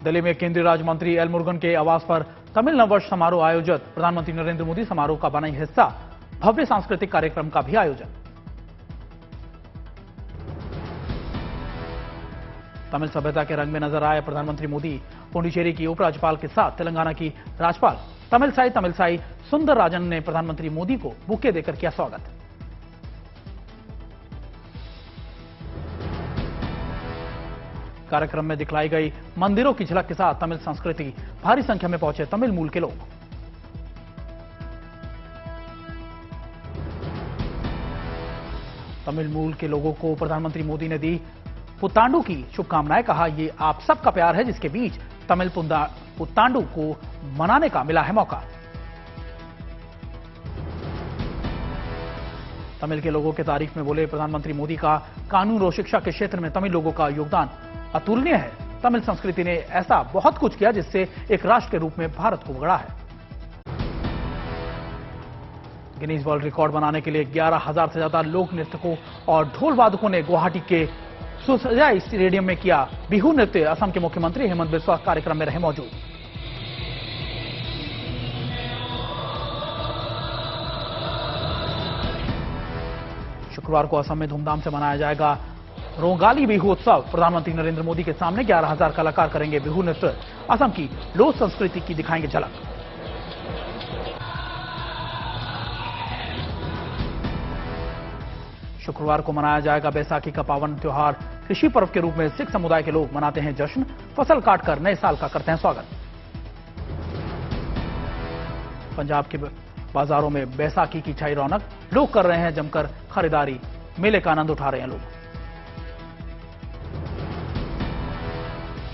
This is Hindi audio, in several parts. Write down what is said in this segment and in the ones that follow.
दिल्ली में केंद्रीय राज्य मंत्री एल मुरुगन के आवास पर तमिल नववर्ष समारोह आयोजित। प्रधानमंत्री नरेंद्र मोदी समारोह का बना हिस्सा। भव्य सांस्कृतिक कार्यक्रम का भी आयोजन। तमिल सभ्यता के रंग में नजर आए प्रधानमंत्री मोदी। पुडुचेरी की उपराज्यपाल के साथ तेलंगाना की राज्यपाल तमिलसाई सुंदर राजन ने प्रधानमंत्री मोदी को बुके देकर किया स्वागत। कार्यक्रम में दिखलाई गई मंदिरों की झलक के साथ तमिल संस्कृति। भारी संख्या में पहुंचे तमिल मूल के लोग। तमिल मूल के लोगों को प्रधानमंत्री मोदी ने दी पुतांडु की शुभकामनाएं। कहा, ये आप सबका प्यार है जिसके बीच तमिल पुतांडु को मनाने का मिला है मौका। तमिल के लोगों के तारीफ में बोले प्रधानमंत्री मोदी का कानून और शिक्षा के क्षेत्र में तमिल लोगों का योगदान अतुलनीय है। तमिल संस्कृति ने ऐसा बहुत कुछ किया जिससे एक राष्ट्र के रूप में भारत को गढ़ा है। गिनीज वर्ल्ड रिकॉर्ड बनाने के लिए 11,000 से ज्यादा लोक नृत्यकों और ढोल वादकों ने गुवाहाटी के सुसजाई स्टेडियम में किया बिहू नृत्य। असम के मुख्यमंत्री हेमंत बिस्वा कार्यक्रम में रहे मौजूद। शुक्रवार को असम में धूमधाम से मनाया जाएगा रोगाली बिहू उत्सव। प्रधानमंत्री नरेंद्र मोदी के सामने 11,000 कलाकार करेंगे बिहू नृत्य। असम की लोक संस्कृति की दिखाएंगे झलक। शुक्रवार को मनाया जाएगा बैसाखी का पावन त्योहार। कृषि पर्व के रूप में सिख समुदाय के लोग मनाते हैं जश्न। फसल काटकर नए साल का करते हैं स्वागत। पंजाब के बाजारों में बैसाखी की छाई रौनक। लोग कर रहे हैं जमकर खरीदारी। मेले का आनंद उठा रहे हैं लोग।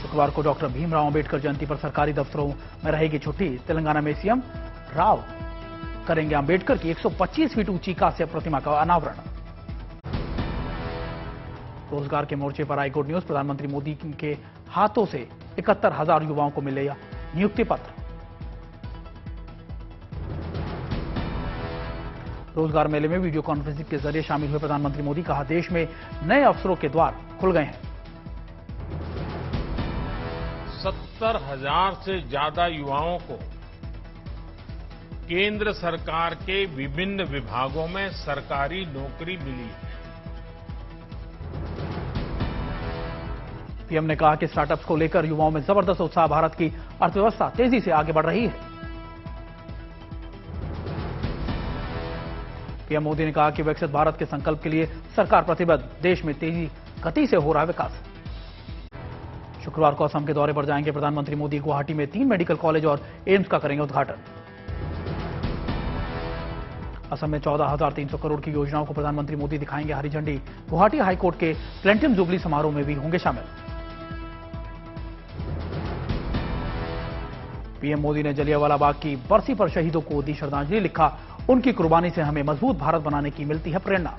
शुक्रवार को डॉक्टर भीमराव अंबेडकर जयंती पर सरकारी दफ्तरों में रहेगी छुट्टी। तेलंगाना में सीएम राव करेंगे अंबेडकर की 125 फीट ऊंची कांस्य प्रतिमा का अनावरण। रोजगार के मोर्चे पर आई गुड न्यूज। प्रधानमंत्री मोदी के हाथों से 71,000 युवाओं को मिलेगा नियुक्ति पत्र। रोजगार मेले में वीडियो कॉन्फ्रेंसिंग के जरिए शामिल हुए प्रधानमंत्री मोदी। कहा, देश में नए अवसरों के द्वार खुल गए हैं। 70,000 से ज्यादा युवाओं को केंद्र सरकार के विभिन्न विभागों में सरकारी नौकरी मिली है। पीएम ने कहा कि स्टार्टअप्स को लेकर युवाओं में जबरदस्त उत्साह। भारत की अर्थव्यवस्था तेजी से आगे बढ़ रही है। पीएम मोदी ने कहा कि विकसित भारत के संकल्प के लिए सरकार प्रतिबद्ध। देश में तेजी गति से हो रहा है विकास। शुक्रवार को असम के दौरे पर जाएंगे प्रधानमंत्री मोदी। गुवाहाटी में 3 मेडिकल कॉलेज और एम्स का करेंगे उद्घाटन। असम में 14,300 करोड़ की योजनाओं को प्रधानमंत्री मोदी दिखाएंगे हरी झंडी। गुवाहाटी हाईकोर्ट के प्लेटिनम जुबली समारोह में भी होंगे शामिल। पीएम मोदी ने जलियांवाला बाग की बरसी पर शहीदों को दी श्रद्धांजलि। लिखा, उनकी कुर्बानी से हमें मजबूत भारत बनाने की मिलती है प्रेरणा।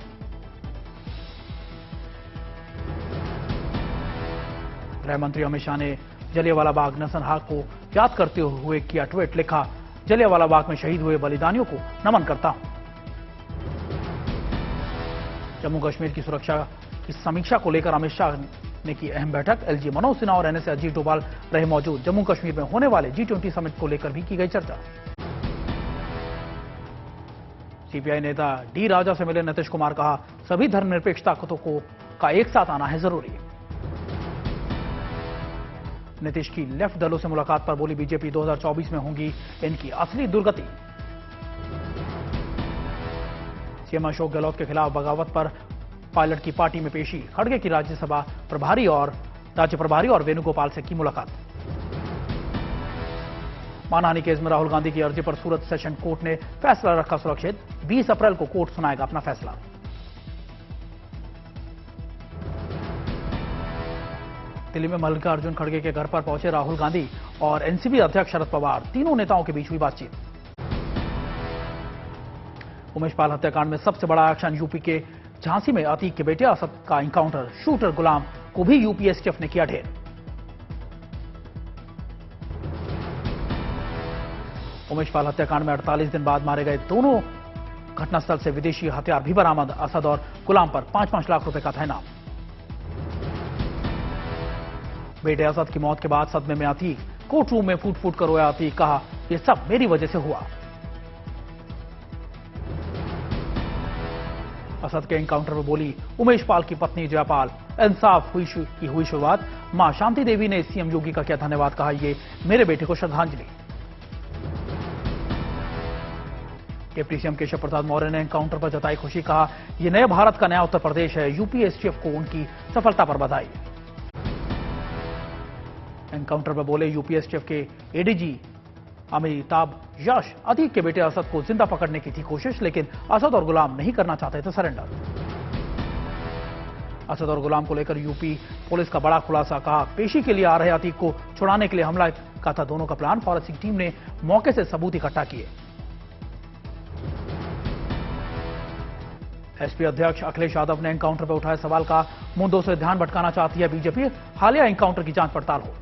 गृह मंत्री अमित शाह ने जलियांवाला बाग नरसंहार को याद करते हुए किया ट्वीट। लिखा, जलियांवाला बाग में शहीद हुए बलिदानियों को नमन करता हूं। जम्मू कश्मीर की सुरक्षा की समीक्षा को लेकर अमित शाह ने की अहम बैठक। एलजी मनोज सिन्हा और एनएसए अजीत डोभाल रहे मौजूद। जम्मू कश्मीर में होने वाले G20 समिट को लेकर भी की गई चर्चा। सीपीआई नेता डी राजा से मिले नीतीश कुमार। कहा, सभी धर्मनिरपेक्ष ताकतों का एक साथ आना है जरूरी। नीतीश की लेफ्ट दलों से मुलाकात पर बोली बीजेपी 2024 में होंगी इनकी असली दुर्गति। सीएम अशोक गहलोत के खिलाफ बगावत पर पायलट की पार्टी में पेशी। खड़गे की राज्य प्रभारी और वेणुगोपाल से की मुलाकात। मानहानि केस में राहुल गांधी की अर्जी पर सूरत सेशन कोर्ट ने फैसला रखा सुरक्षित। 20 अप्रैल को कोर्ट सुनाएगा अपना फैसला। दिल्ली में मल्लिकार्जुन खड़गे के घर पर पहुंचे राहुल गांधी और एनसीपी अध्यक्ष शरद पवार। तीनों नेताओं के बीच हुई बातचीत। उमेश पाल हत्याकांड में सबसे बड़ा एक्शन। यूपी के झांसी में अतीक के बेटे असद का एनकाउंटर। शूटर गुलाम को भी यूपीएसटीएफ ने किया ढेर। उमेश पाल हत्याकांड में 48 दिन बाद मारे गए दोनों घटनास्थल से विदेशी हथियार भी बरामद। असद और गुलाम पर 5-5 लाख रुपए का था इनाम। बेटे असद की मौत के बाद सदमे में अतीक कोर्ट रूम में फूट फूट कर रोया अतीक, कहा यह सब मेरी वजह से हुआ। असद के एनकाउंटर में बोली उमेश पाल की पत्नी जयपाल, इंसाफ की हुई शुरुआत। मां शांति देवी ने सीएम योगी का किया धन्यवाद, कहा ये मेरे बेटे को श्रद्धांजलि। डिप्टी सीएम केशव प्रसाद मौर्य ने एनकाउंटर पर जताई खुशी, कहा यह नए भारत का नया उत्तर प्रदेश है। यूपी एसटीएफ को उनकी सफलता पर बधाई। एनकाउंटर पर बोले यूपी एसटीएफ के एडीजी अमिताभ यश, अतीक के बेटे असद को जिंदा पकड़ने की थी कोशिश, लेकिन असद और गुलाम नहीं करना चाहते थे सरेंडर। असद और गुलाम को लेकर यूपी पुलिस का बड़ा खुलासा, कहा पेशी के लिए आ रहे अतीक को छुड़ाने के लिए हमला का था दोनों का प्लान। फॉरेंसिक टीम ने मौके से सबूत इकट्ठा किए। एसपी अध्यक्ष अखिलेश यादव ने एनकाउंटर पर उठाए सवाल, का मुद्दों से ध्यान भटकाना चाहती है बीजेपी, हालिया एनकाउंटर की जांच पड़ताल हो।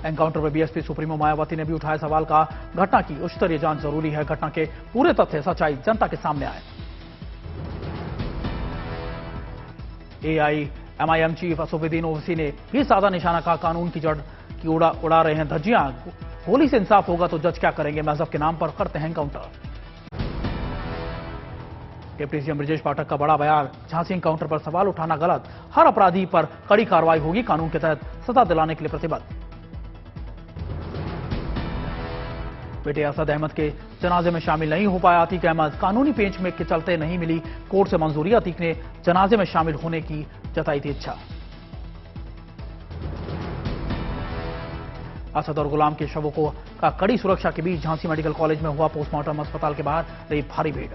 एनकाउंटर पर बीएसपी सुप्रीमो मायावती ने भी उठाया सवाल, का घटना की उच्च स्तरीय जांच जरूरी है, घटना के पूरे तथ्य सच्चाई जनता के सामने आए। एआईएमआईएम चीफ असदुद्दीन ओवैसी ने भी साधा निशाना, कहा कानून की जड़ की उड़ा रहे हैं धज्जियां, गोली से इंसाफ होगा तो जज क्या करेंगे, मजहब के नाम पर करते हैं encounter. Deputy CM Brajesh Pathak का बड़ा बयान, झांसी एनकाउंटर पर सवाल उठाना गलत, हर अपराधी पर कड़ी कार्रवाई होगी, कानून के तहत सजा दिलाने के लिए प्रतिबद्ध। बेटे असद अहमद के जनाजे में शामिल नहीं हो पाया अतीक अहमद, कानूनी पेंच में के चलते नहीं मिली कोर्ट से मंजूरी, अतीक ने जनाजे में शामिल होने की जताई थी इच्छा। असद और गुलाम के शवों को का कड़ी सुरक्षा के बीच झांसी मेडिकल कॉलेज में हुआ पोस्टमार्टम, अस्पताल के बाहर रही भारी भीड़।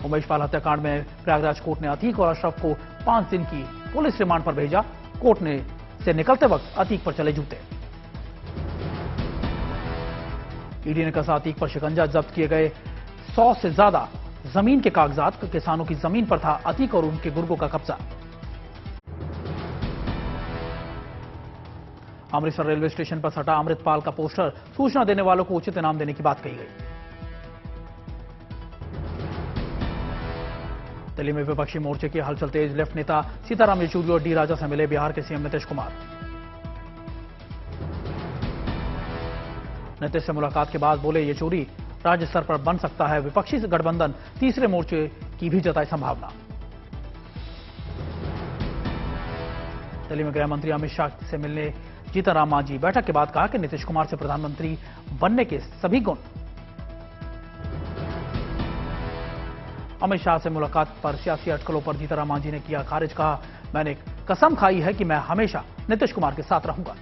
उमेश पाल हत्याकांड में प्रयागराज कोर्ट ने अतीक और अशरफ को 5 दिन की पुलिस रिमांड पर भेजा, कोर्ट ने से निकलते वक्त अतीक पर चले जूते। ईडी ने कसा अतीक पर शिकंजा, जब्त किए गए 100 से ज्यादा जमीन के कागजात, किसानों की जमीन पर था अतीक और उनके गुर्गों का कब्जा। अमृतसर रेलवे स्टेशन पर सटा अमृतपाल का पोस्टर, सूचना देने वालों को उचित इनाम देने की बात कही गई। दिल्ली में विपक्षी मोर्चे की हलचल तेज, लेफ्ट नेता सीताराम येचुरी और डी राजा से मिले बिहार के सीएम नीतीश कुमार। नीतीश से मुलाकात के बाद बोले येचुरी राज्य स्तर पर बन सकता है विपक्षी गठबंधन, तीसरे मोर्चे की भी जताई संभावना। दिल्ली में गृह मंत्री अमित शाह से मिलने जीतन राम मांझी, बैठक के बाद कहा कि नीतीश कुमार से प्रधानमंत्री बनने के सभी गुण। अमित शाह से मुलाकात पर सियासी अटकलों पर जीतन राम मांझी ने किया खारिज, कहा मैंने कसम खाई है कि मैं हमेशा नीतीश कुमार के साथ रहूंगा।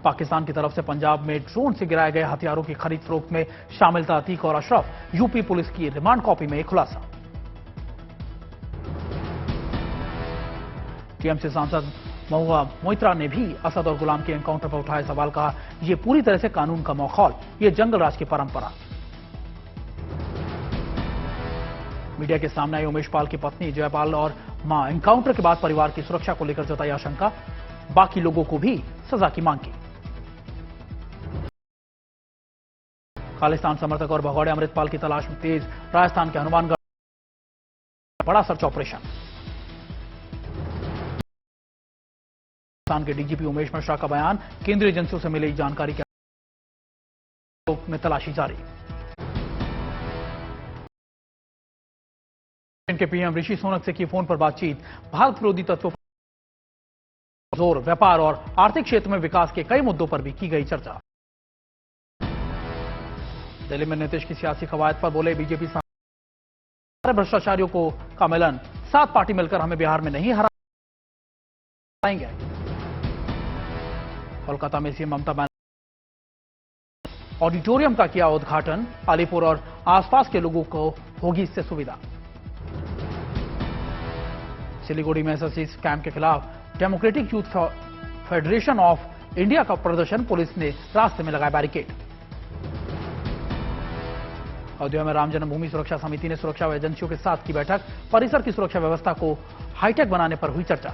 पाकिस्तान की तरफ से पंजाब में ड्रोन से गिराए गए हथियारों की खरीद फरोख्त में शामिल था अतीक और अशरफ, यूपी पुलिस की रिमांड कॉपी में खुलासा। टीएमसी सांसद महुआ मोइत्रा ने भी असद और गुलाम के एनकाउंटर पर उठाए सवाल, कहा यह पूरी तरह से कानून का माहौल, यह जंगल राज की परंपरा। मीडिया के सामने आई उमेश पाल की पत्नी जयपाल और मां, एनकाउंटर के बाद परिवार की सुरक्षा को लेकर जताई आशंका, बाकी लोगों को भी सजा की मांग की। खालिस्तान समर्थक और भगौड़े अमृतपाल की तलाश में तेज, राजस्थान के हनुमानगढ़ बड़ा सर्च ऑपरेशन। राजस्थान के डीजीपी उमेश मिश्रा का बयान, केंद्रीय एजेंसियों से मिली जानकारी के में तलाशी जारी। के पीएम ऋषि सुनक से की फोन पर बातचीत, भारत विरोधी तत्वों पर जोर, व्यापार और आर्थिक क्षेत्र में विकास के कई मुद्दों पर भी की गई चर्चा। दिल्ली में नीतीश की सियासी कवायद पर बोले बीजेपी सारे भ्रष्टाचारियों को का मिलन, 7 पार्टी मिलकर हमें बिहार में नहीं हराएंगे। कोलकाता में सीएम ममता बनर्जी ऑडिटोरियम का किया उद्घाटन, अलीपुर और आसपास के लोगों को होगी इससे सुविधा। सिलीगुड़ी में एसएससी स्कैम के खिलाफ democratic youth federation of India का प्रदर्शन, पुलिस ने रास्ते में लगाए बैरिकेड। अयोध्या में राम जन्मभूमि सुरक्षा समिति ने सुरक्षा एजेंसियों के साथ की बैठक, परिसर की सुरक्षा व्यवस्था को हाईटेक बनाने पर हुई चर्चा।